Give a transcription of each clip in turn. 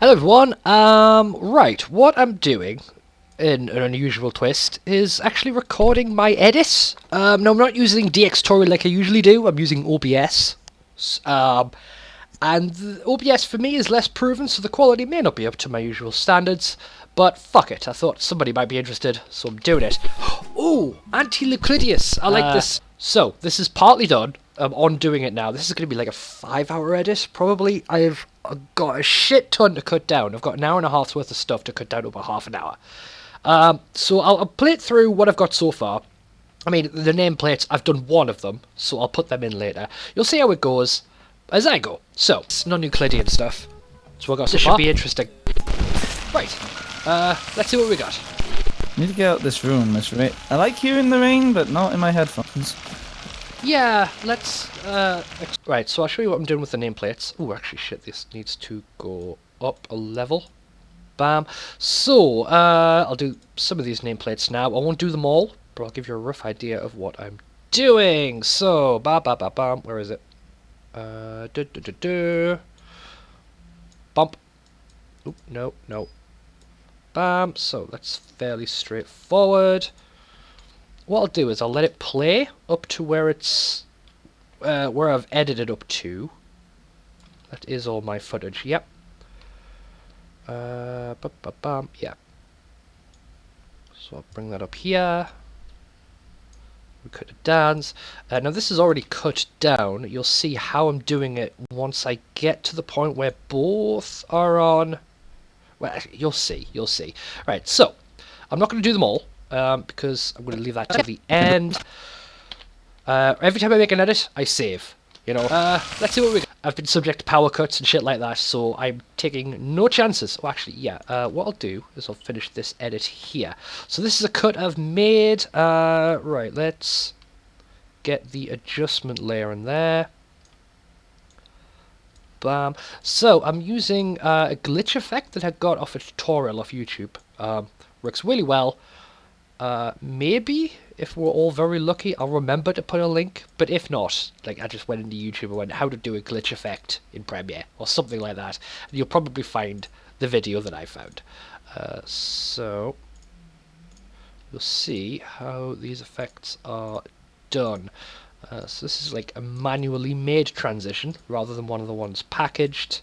Hello everyone, right, what I'm doing, in an unusual twist, is actually recording my edits. No, I'm not using DxTory like I usually do, I'm using OBS. And OBS for me is less proven, so the quality may not be up to my usual standards, but fuck it, I thought somebody might be interested, so I'm doing it. Oh, Anti-Euclideus, I like this. So, this is partly done. I'm on doing it now. This is going to be like a 5-hour edit, probably. I've got a shit ton to cut down. I've got an hour and a half's worth of stuff to cut down to about half an hour. So I'll play it through what I've got so far. I mean, the nameplates, I've done one of them, so I'll put them in later. You'll see how it goes as I go. So, it's non-Euclidean stuff. So I got this should be interesting. Right, let's see what we got. I need to get out this room, Miss Ray. I like hearing the rain, but not in my headphones. Yeah, let's, right, so I'll show you what I'm doing with the nameplates. Oh, actually, shit, this needs to go up a level. Bam. So, I'll do some of these nameplates now. I won't do them all, but I'll give you a rough idea of what I'm doing. So, bam, where is it? Bump. Oop, no. Bam. So, that's fairly straightforward. What I'll do is I'll let it play up to where it's where I've edited up to. That is all my footage. Yep. Yeah. So I'll bring that up here. We cut it down. Now this is already cut down. You'll see how I'm doing it once I get to the point where both are on. Well, you'll see. Right. So I'm not going to do them all. Because I'm going to leave that to the end. Every time I make an edit, I save. You know, let's see what we got. I've been subject to power cuts and shit like that, so I'm taking no chances. Oh, actually, yeah, what I'll do is I'll finish this edit here. So this is a cut I've made. Right, let's get the adjustment layer in there. Bam. So I'm using a glitch effect that I got off a tutorial off YouTube. Works really well. Maybe if we're all very lucky, I'll remember to put a link. But if not, like I just went into YouTube and went how to do a glitch effect in Premiere or something like that, and you'll probably find the video that I found. So you'll see how these effects are done. So this is like a manually made transition rather than one of the ones packaged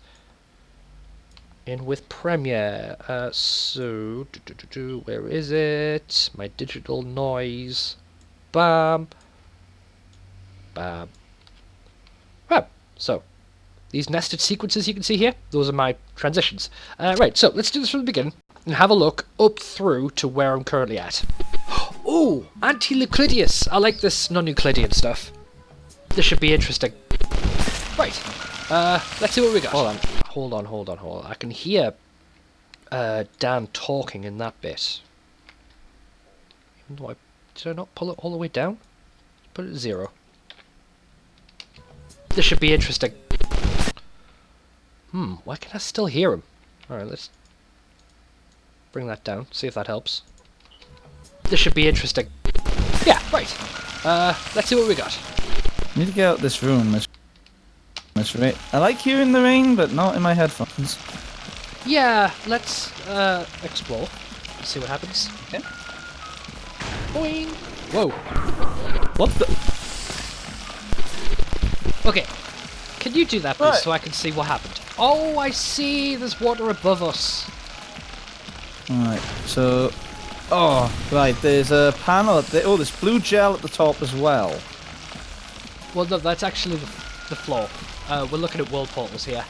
in with Premiere. So, where is it? My digital noise. Bam. Bam. Well, so, these nested sequences you can see here, those are my transitions. Right, so let's do this from the beginning and have a look up through to where I'm currently at. Oh, Anti-Euclideus. I like this non-Euclidean stuff. This should be interesting. Right, let's see what we got. Hold on. I can hear Dan talking in that bit. Even though did I not pull it all the way down? Put it at 0. This should be interesting. Why can I still hear him? Alright, let's bring that down, see if that helps. This should be interesting. Yeah, right. Let's see what we got. I need to get out this room, Miss Ray. I like hearing the rain, but not in my headphones. Yeah, let's explore. See what happens. Okay. Boing! Whoa. What the? Okay. Can you do that, please, Right. so I can see what happened? Oh, I see! There's water above us. Alright, so... Oh, right, there's a panel at the... Oh, there's blue gel at the top as well. Well, no, that's actually the floor. We're looking at world portals here.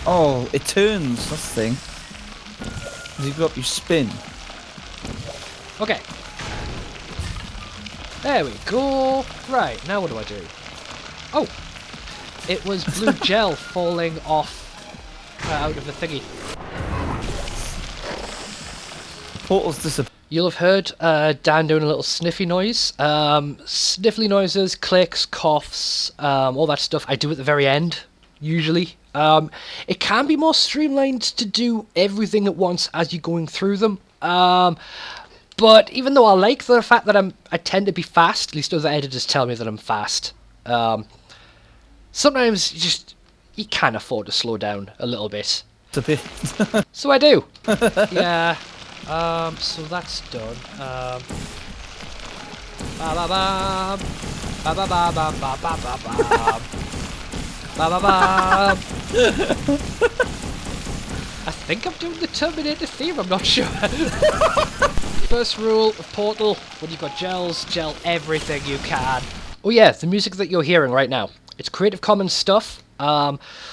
Oh, it turns, that's the thing. As you go up, you spin. Okay. There we go. Right, now what do I do? Oh! It was blue gel falling off out of the thingy. Portals disappear. You'll have heard Dan doing a little sniffy noise. Sniffly noises, clicks, coughs, all that stuff I do at the very end, usually. It can be more streamlined to do everything at once as you're going through them. But even though I like the fact that I tend to be fast, at least other editors tell me that I'm fast. sometimes you can afford to slow down a little bit. It's a bit. So I do. Yeah. So that's done. Ba ba ba. Ba ba ba ba ba ba ba ba. Ba ba ba. I think I'm doing the Terminator theme, I'm not sure. First rule of Portal, when you've got gels, gel everything you can. Oh yeah, the music that you're hearing right now, it's Creative Commons stuff.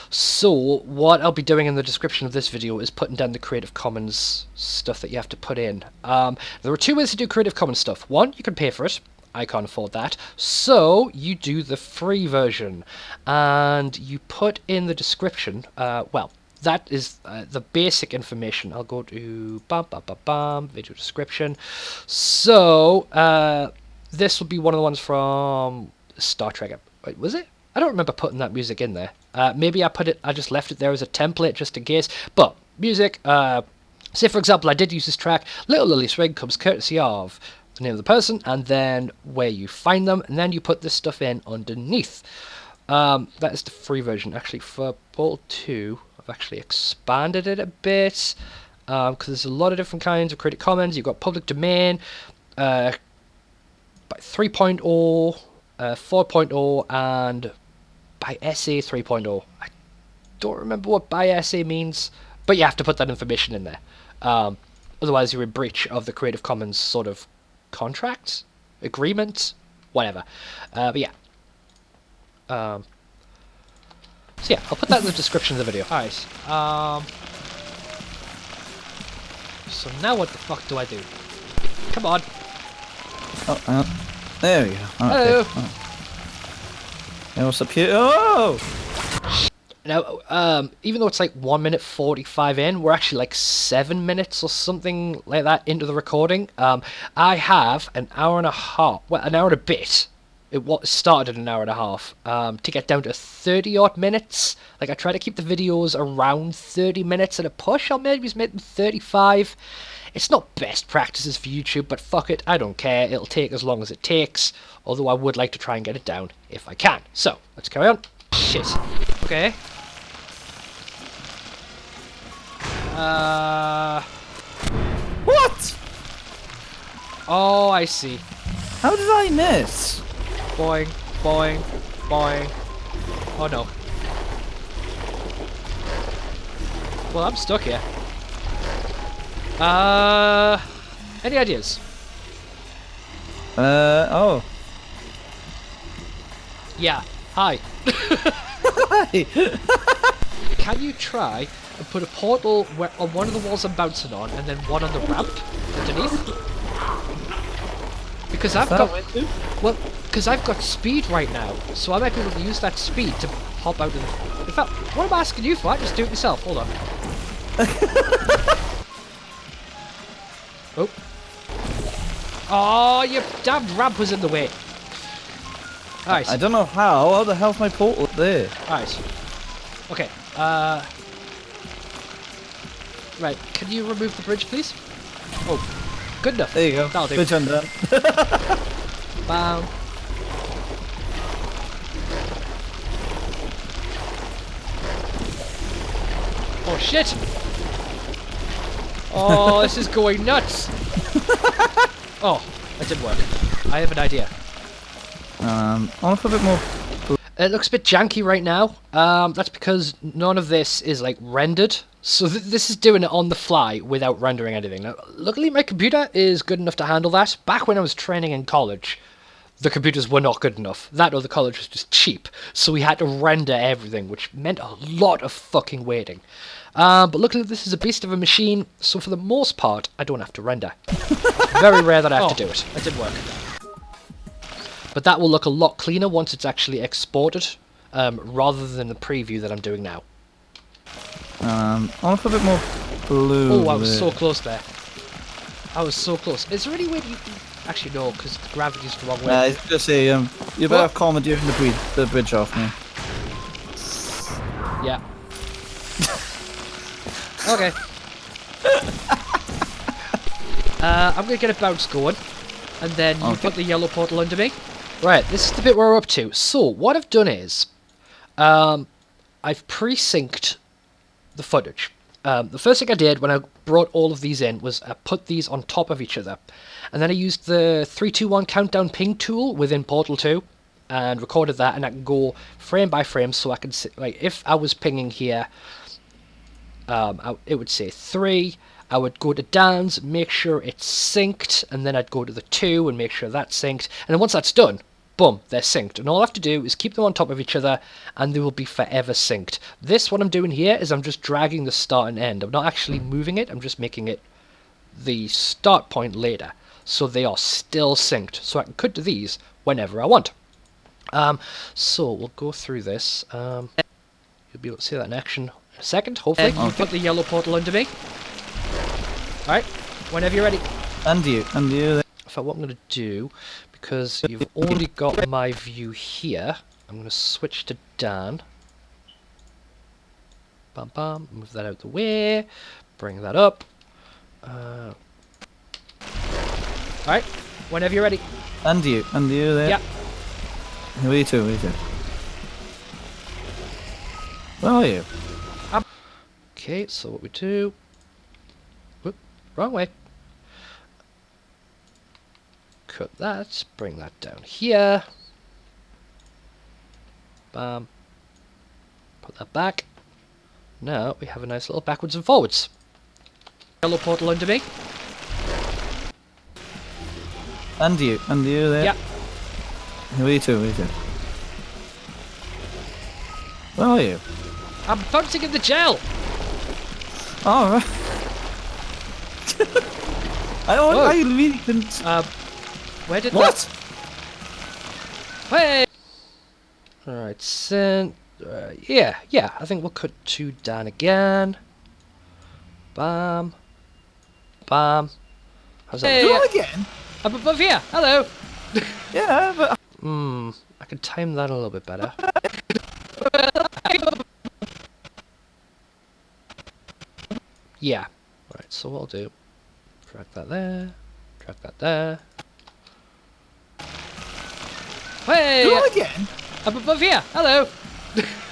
So what I'll be doing in the description of this video is putting down the Creative Commons stuff that you have to put in. There are two ways to do Creative Commons stuff. One, you can pay for it. I can't afford that. So you do the free version, and you put in the description, well, that is the basic information. I'll go to video description. So this will be one of the ones from Star Trek. Wait, was it? I don't remember putting that music in there. Maybe I just left it there as a template just in case. But music, say for example, I did use this track. Little Lily Swing comes courtesy of the name of the person, and then where you find them, and then you put this stuff in underneath. That is the free version. Actually, for Portal 2, I've actually expanded it a bit, because there's a lot of different kinds of Creative Commons. You've got public domain, 3.0, 4.0, and by SA 3.0. I don't remember what by SA means, but you have to put that information in there. Otherwise, you're in breach of the Creative Commons sort of contract, agreement, whatever. But yeah. So yeah, I'll put that in the description of the video. Alright. So now what the fuck do I do? Come on. Oh, hang on. There we go. Hello. Okay. Oh. Yeah, what's up here? Oh! Now, even though it's like 1 minute 45 in, we're actually like 7 minutes or something like that into the recording. I have an hour and a half, well, an hour and a bit. It started at an hour and a half, to get down to 30 odd minutes. Like, I try to keep the videos around 30 minutes at a push. I'll maybe make them 35. It's not best practices for YouTube, but fuck it, I don't care. It'll take as long as it takes. Although I would like to try and get it down if I can. So, let's carry on. Shit. Okay. What? Oh, I see. How did I miss? Boing, boing, boing. Oh no. Well, I'm stuck here. Any ideas? Oh. Yeah. Hi. Hi. Can you try and put a portal on one of the walls I'm bouncing on, and then one on the ramp underneath? Because I've got because I've got speed right now, so I might be able to use that speed to hop out of the. In fact, what I'm asking you for, just do it yourself. Hold on. Oh. Oh, your damn ramp was in the way. Alright. I don't know how. How the hell's my portal up there? Alright. Okay. Right. Can you remove the bridge, please? Oh. Good enough. There you go. That'll do. Bridge undone. Bam. Oh shit! Oh, this is going nuts! Oh, that didn't work. I have an idea. I want to put a bit more. It looks a bit janky right now. That's because none of this is like rendered. So this is doing it on the fly without rendering anything. Now, luckily my computer is good enough to handle that. Back when I was training in college, the computers were not good enough. That or the college was just cheap. So we had to render everything, which meant a lot of fucking waiting. But luckily this is a beast of a machine, so for the most part, I don't have to render. It's very rare that I have to do it. That did work. But that will look a lot cleaner once it's actually exported, rather than the preview that I'm doing now. I want to put a bit more blue. Oh, I was so close there. I was so close. Is there any way you can... Actually, no, because the gravity's the wrong way. I was going to say, you better commandeering the bridge off me. Yeah. Okay. I'm going to get a bounce going, and then you put the yellow portal under me. Right, this is the bit we're up to. So, what I've done is, I've pre-synced the footage. The first thing I did when I brought all of these in was I put these on top of each other. And then I used the 3-2-1 countdown ping tool within Portal 2 and recorded that, and I can go frame by frame so I can see, like, if I was pinging here, it would say 3. I would go to Dan's, make sure it's synced, and then I'd go to the 2 and make sure that's synced. And then once that's done, boom, they're synced. And all I have to do is keep them on top of each other, and they will be forever synced. This, what I'm doing here, is I'm just dragging the start and end. I'm not actually moving it, I'm just making it the start point later. So they are still synced. So I can cut to these whenever I want. So we'll go through this. You'll be able to see that in action in a second, hopefully. You put the yellow portal under me. Alright, whenever you're ready. And you. So what I'm going to do, because you've already got my view here, I'm going to switch to Dan. Bam bam, move that out the way, bring that up. Alright, whenever you're ready. And you there. Yeah. Where are you two? Where are you? Okay, so what we do... Whoop, wrong way. Cut that, bring that down here. Bam. Put that back. Now we have a nice little backwards and forwards. Yellow portal under me. And you there. Yeah. Where are you two? Where are you? I'm bouncing in the gel! Oh, right. I really couldn't... Where did What? that... Hey! Alright, send... yeah, I think we'll cut to Dan again. Bam. Bam. How's that? Do it again? I'm above here! Hello! Yeah, but... I can time that a little bit better. Yeah. Right, so what I'll do... Drag that there. Drag that there. Hey! Do it again? I'm above here! Hello!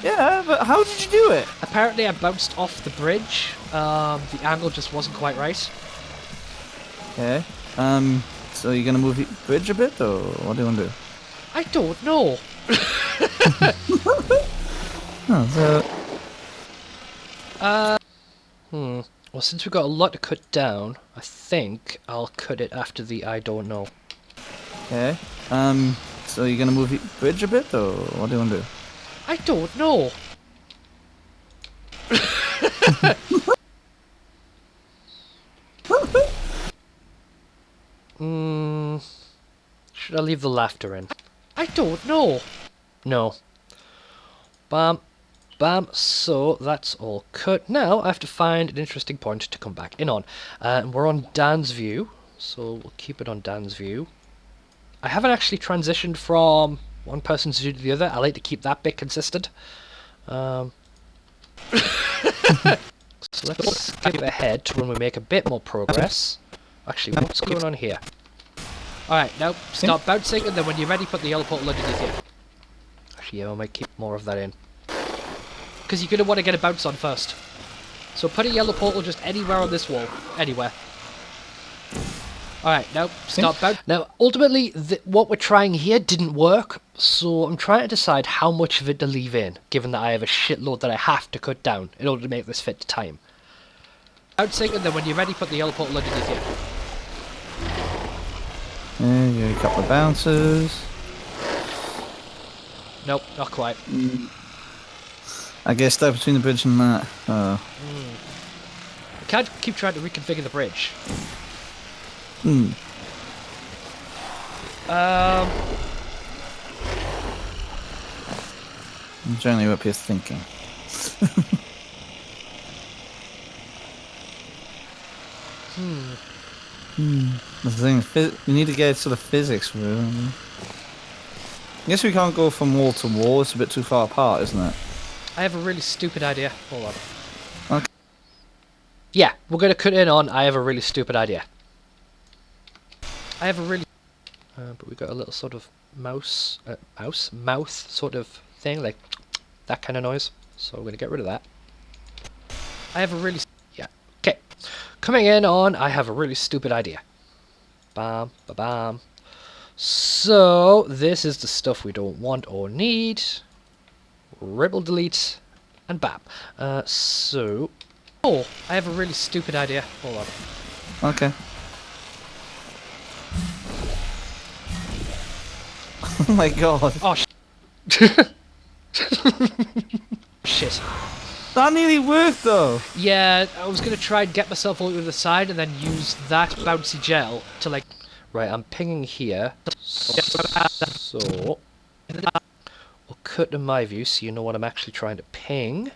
Yeah, but how did you do it? Apparently I bounced off the bridge. The angle just wasn't quite right. Okay. So you're gonna move the bridge a bit, or what do you want to do? I don't know. Oh, so... Well, since we've got a lot to cut down, I think I'll cut it after the I don't know. Okay. So you're gonna move the bridge a bit, or what do you want to do? I don't know. Should I leave the laughter in? I don't know. No. Bam. Bam. So that's all cut. Now I have to find an interesting point to come back in on. And we're on Dan's view. So we'll keep it on Dan's view. I haven't actually transitioned from one person's view to the other. I like to keep that bit consistent. So let's skip ahead to when we make a bit more progress. Actually, what's going on here? Alright, now start bouncing, and then when you're ready, put the yellow portal underneath you. Actually, yeah, I might keep more of that in. Because you're going to want to get a bounce on first. So put a yellow portal just anywhere on this wall. Anywhere. Alright, now start bounce. Now, ultimately, what we're trying here didn't work, so I'm trying to decide how much of it to leave in, given that I have a shitload that I have to cut down in order to make this fit to time. Bouncing, and then when you're ready, put the yellow portal underneath you. Yeah, you got a couple of bounces. Nope, not quite. I guess that between the bridge and that. I can't keep trying to reconfigure the bridge. I'm generally up here thinking. The thing, we need to get to the physics with it. I guess we can't go from wall to wall. It's a bit too far apart, isn't it? I have a really stupid idea. Hold on. Okay. Yeah, we're going to cut in on I have a really stupid idea. I have a really... but we got a little sort of mouth sort of thing, like... that kind of noise. So we're going to get rid of that. I have a really... Yeah. Okay. Coming in on, I have a really stupid idea. Bam, ba-bam. So, this is the stuff we don't want or need. Ripple delete, and bam. So... Oh, I have a really stupid idea. Hold on. Okay. Oh my god. Oh, shit. That nearly worked though. Yeah, I was going to try and get myself over to the side and then use that bouncy gel to like... Right, I'm pinging here. So... We'll cut to my view so you know what I'm actually trying to ping.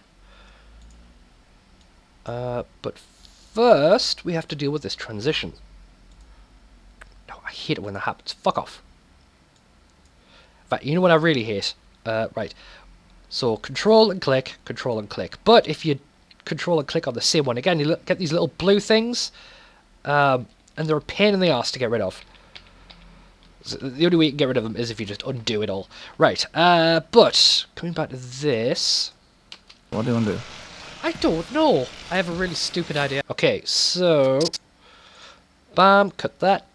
But first, we have to deal with this transition. No, I hate it when that happens. Fuck off. In fact, you know what I really hate? Right. So, control and click, control and click. But if you control and click on the same one again, you get these little blue things. And they're a pain in the ass to get rid of. So the only way you can get rid of them is if you just undo it all. Right. But, coming back to this... What do you want to do? I don't know. I have a really stupid idea. Okay, so... Bam, cut that.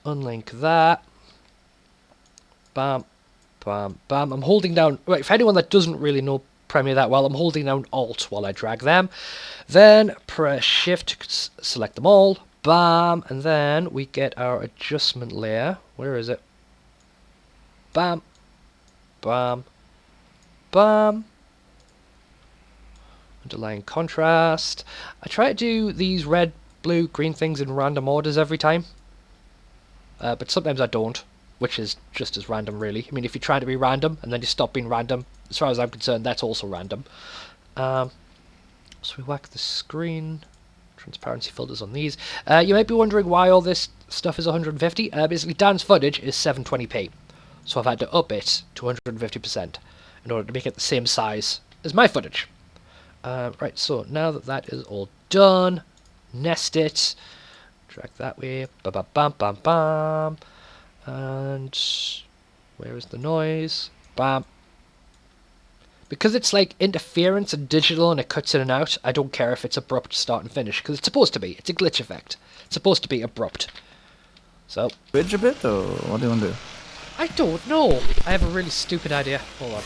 Unlink that. Bam, bam, bam. I'm holding down... Right, for anyone that doesn't really know Premiere that well, I'm holding down Alt while I drag them. Then press Shift to select them all. Bam, and then we get our adjustment layer. Where is it? Bam, bam, bam. Underlying contrast. I try to do these red, blue, green things in random orders every time. But sometimes I don't, which is just as random really. I mean, if you try to be random and then you stop being random, as far as I'm concerned, that's also random. So we whack the screen. Transparency filters on these. You might be wondering why all this stuff is 150. Basically, Dan's footage is 720p. So I've had to up it to 150% in order to make it the same size as my footage. Right, so now that that is all done, nest it, drag that way, bam, bam, bam, bam, bam, and where is the noise? Bam. Because it's like interference and digital and it cuts in and out, I don't care if it's abrupt start and finish, because it's supposed to be. It's a glitch effect. It's supposed to be abrupt. So. Bridge a bit, or what do you want to do? I don't know. I have a really stupid idea. Hold on.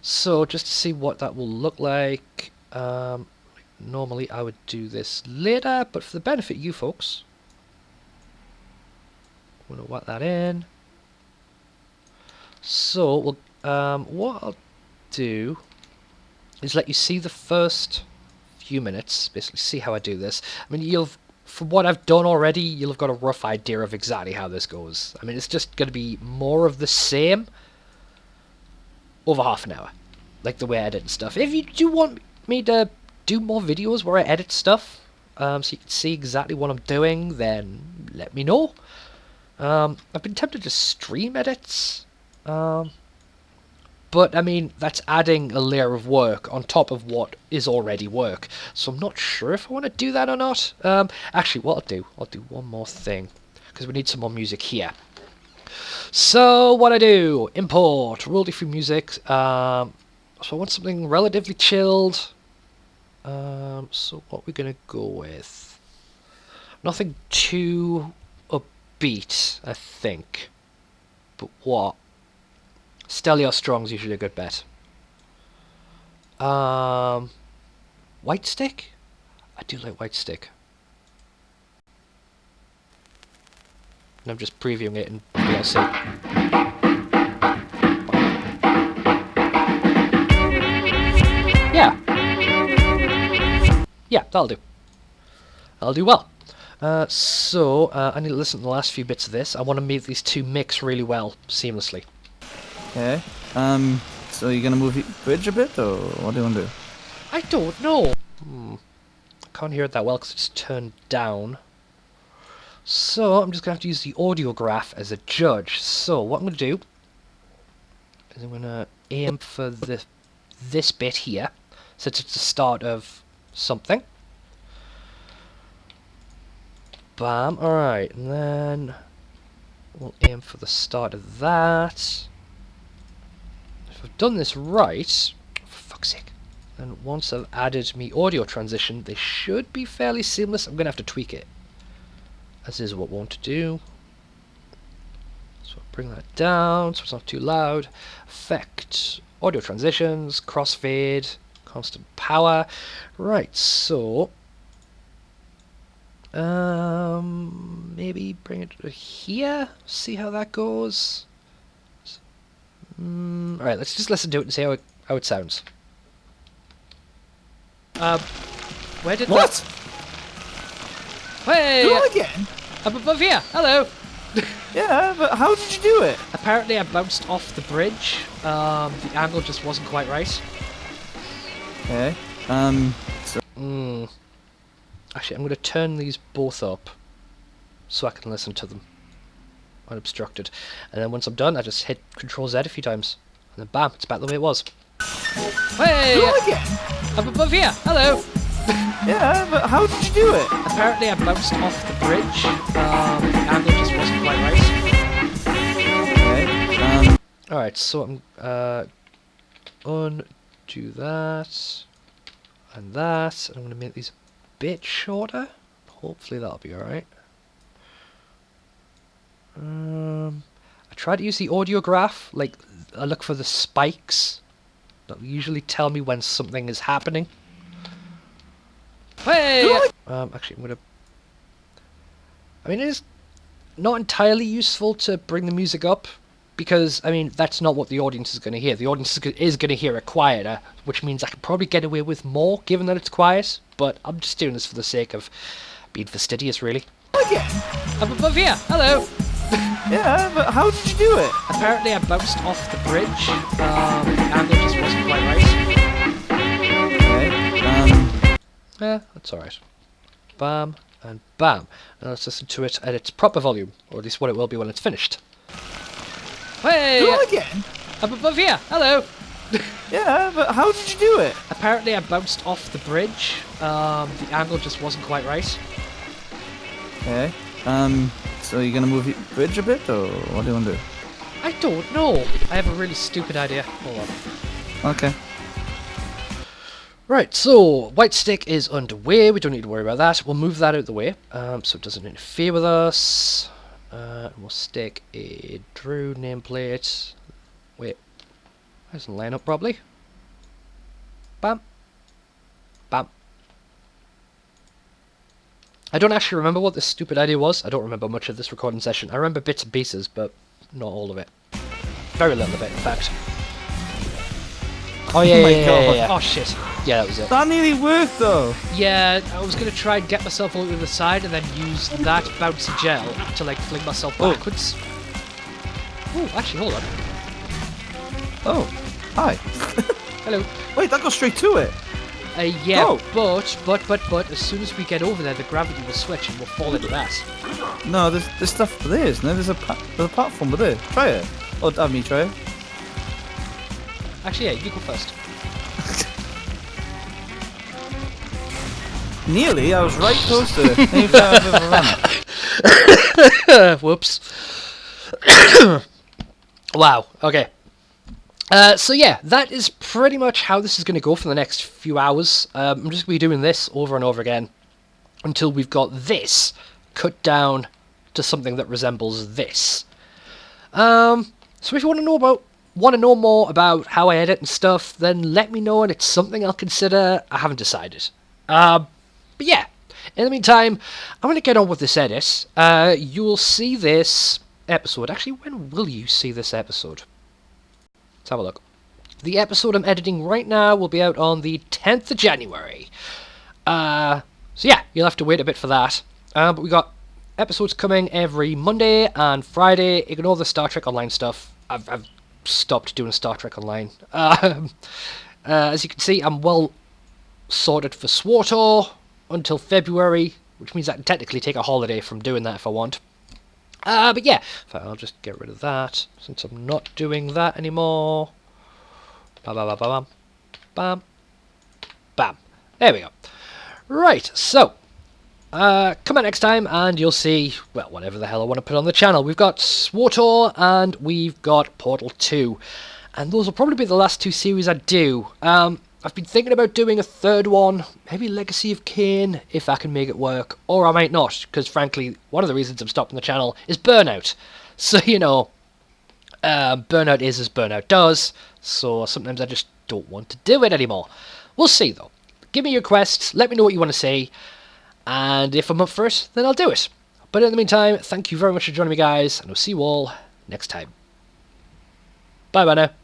So, just to see what that will look like, normally I would do this later, but for the benefit of you folks, I'm going to whack that in. So, what I'll do is let you see the first few minutes, basically see how I do this. I mean, from what I've done already, you'll have got a rough idea of exactly how this goes. I mean, it's just going to be more of the same over half an hour, like the way I edit and stuff. If you do want me to do more videos where I edit stuff, so you can see exactly what I'm doing, then let me know. I've been tempted to stream edits, but I mean, that's adding a layer of work on top of what is already work, so I'm not sure if I want to do that or not. Actually, what I'll do one more thing, because we need some more music here. So, what I do, import, royalty-free music, so I want something relatively chilled, so what we're going to go with, nothing too upbeat, I think, but what, Stelio Strong's usually a good bet. White Stick? I do like White Stick. And I'm just previewing it in VLC. Yeah. Yeah, that'll do. That'll do well. So, I need to listen to the last few bits of this. I want to make these two mix really well, seamlessly. Okay. So you're gonna move the bridge a bit, or what do you want to do? I don't know. I can't hear it that well because it's turned down. So I'm just going to have to use the audio graph as a judge. So what I'm going to do is I'm going to aim for this bit here, since it's the start of something. Bam, alright, and then we'll aim for the start of that. If I've done this right, fuck's sake. And once I've added me audio transition, they should be fairly seamless. I'm going to have to tweak it, as is what I want to do. So bring that down so it's not too loud. Effect, audio transitions, crossfade, constant power. Right, so maybe bring it to here, see how that goes. Alright, let's just listen to it and see how it sounds. Where did What? that... Hey! Do it again? Up above here! Hello! Yeah, but how did you do it? Apparently I bounced off the bridge. The angle just wasn't quite right. Okay. Actually, I'm going to turn these both up so I can listen to them unobstructed. And then once I'm done, I just hit Control Z a few times. And then bam, it's back the way it was. Hey! Do it again? Up above here! Hello! Yeah, but how did you do it? Apparently I bounced off the bridge. The angle just wasn't quite right. Okay. Alright, so I'm undo that and that, and I'm gonna make these a bit shorter. Hopefully that'll be alright. I try to use the audio graph, like I look for the spikes that usually tell me when something is happening. Hey! Actually, I mean, it is not entirely useful to bring the music up, because, I mean, that's not what the audience is going to hear. The audience is going to hear it quieter, which means I could probably get away with more, given that it's quiet, but I'm just doing this for the sake of being fastidious, really. Again? Up above here! Hello! Yeah, but how did you do it? Apparently I bounced off the bridge. The angle just wasn't quite right. Okay. Yeah, that's alright. Bam, and bam. And let's listen to it at its proper volume, or at least what it will be when it's finished. Hey! Do it again? Up above here! Hello! Yeah, but how did you do it? Apparently I bounced off the bridge. The angle just wasn't quite right. Okay. So you're gonna move your bridge a bit, or what do you want to do? I don't know. I have a really stupid idea. Hold on. Okay. Right, so White Stick is underway. We don't need to worry about that. We'll move that out of the way, so it doesn't interfere with us. We'll stick a Drew nameplate. Wait, that doesn't line up properly. Bam, bam. I don't actually remember what this stupid idea was. I don't remember much of this recording session. I remember bits and pieces, but not all of it. Very little of it, in fact. Oh yeah, Oh my yeah, yeah, God. yeah. Oh shit. Yeah, that was it. That nearly worked though. Yeah, I was going to try and get myself over to the side and then use that bouncy gel to like fling myself backwards. Oh, actually, hold on. Oh, hi. Hello. Wait, that goes straight to it. Yeah, Go. but as soon as we get over there, the gravity will switch and we'll fall into that. No, there's stuff there, isn't there? There's a platform there. Try it. Or have me try it. Actually, yeah, you go first. Nearly, I was right close to it. Maybe I've overrun it. Whoops. Wow, okay. So yeah, that is pretty much how this is going to go for the next few hours. I'm just going to be doing this over and over again until we've got this cut down to something that resembles this. So if you want to know more about how I edit and stuff, then let me know and it's something I'll consider. I haven't decided. But yeah, in the meantime, I'm going to get on with this edit. You'll see this episode. Actually, when will you see this episode? Let's have a look. The episode I'm editing right now will be out on the 10th of January. So yeah, you'll have to wait a bit for that. But we got episodes coming every Monday and Friday. Ignore the Star Trek Online stuff. I've stopped doing Star Trek Online. As you can see, I'm well sorted for SWTOR until February, which means I can technically take a holiday from doing that if I want. But yeah, I'll just get rid of that, since I'm not doing that anymore. Bam, bam, bam, bam, bam, bam. There we go. Right, so, come out next time and you'll see, well, whatever the hell I want to put on the channel. We've got SWTOR and we've got Portal 2. And those will probably be the last two series I do. I've been thinking about doing a third one, maybe Legacy of Kain, if I can make it work, or I might not, because frankly, one of the reasons I'm stopping the channel is burnout. So, you know, burnout is as burnout does, so sometimes I just don't want to do it anymore. We'll see, though. Give me your quests, let me know what you want to say, and if I'm up for it, then I'll do it. But in the meantime, thank you very much for joining me, guys, and I'll see you all next time. Bye bye now.